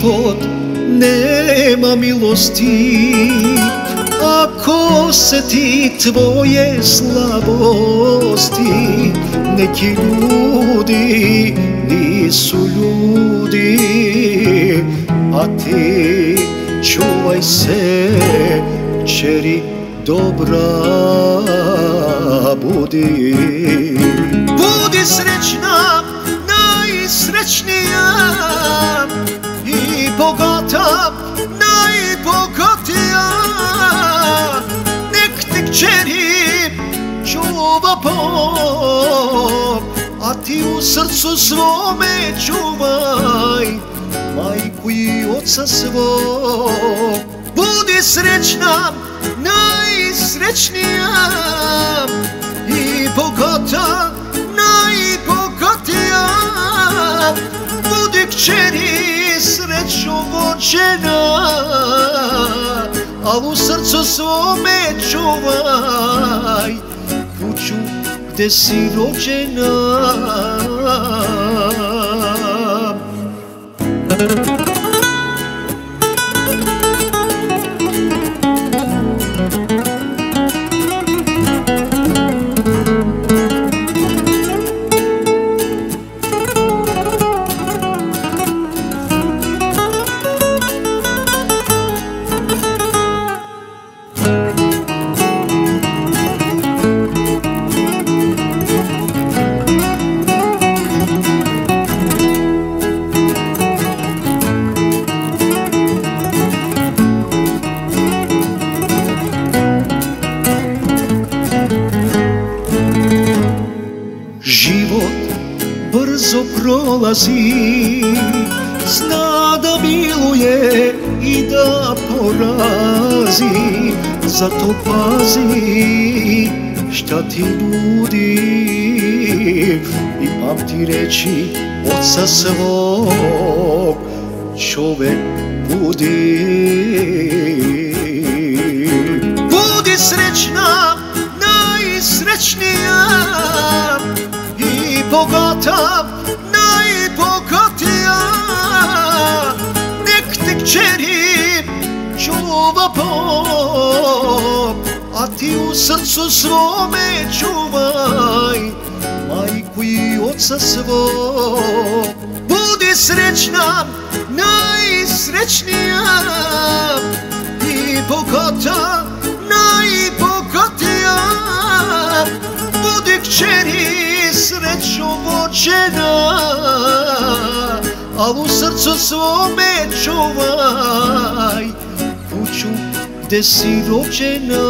život nema milosti, ako se ti tvoje slabosti. Neki ljudi nisu ljudi, a ti čuvaj se, kćeri dobra budi. Budi srećna, najsrećnija i bogata, najbogatija. Nek te kćeri čuva Bog, a ti u srcu svome čuvaj majku i oca svog. Budi srećna, najsrećnija i bogata, najbogatija. Budi kćeri sreću vođena, al u srcu svome čuvaj kuću gde si rođena. Život brzo prolazi, zna da miluje i da porazi. Zato pazi šta ti nudi i pamti reći oca svog, čovek budi. Budi srećna, najsrećnija i bogata, najbogatija. Nek te kćeri čuva Bog, a ti u srcu svome čuvaj majku i oca svog. Budi srećna, najsrećnija i bogata, najbogatija. Budi kćeri sreću vođena, al u srcu svome čuvaj kuću gde si rođena.